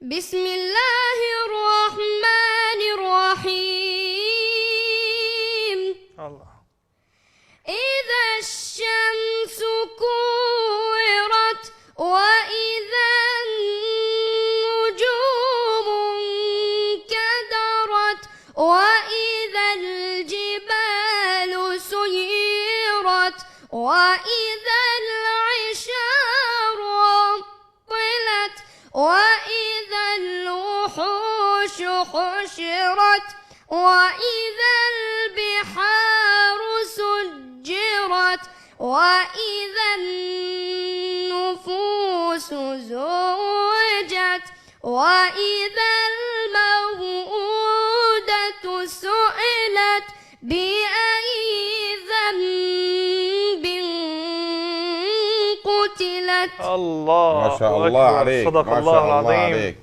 بسم الله الرحمن الرحيم. الله. إذا الشمس كورت وإذا النجوم انكدرت وإذا الجبال سيرت وإذا العشار عطلت وإذا الوحوش حشرت وإذا البحار سجرت وإذا النفوس زوجت وإذا الموءودة سئلت بأي ذنب قتلت. الله ما شاء الله أكبر. عليك، صدق ما الله شاء الله العظيم. عليك.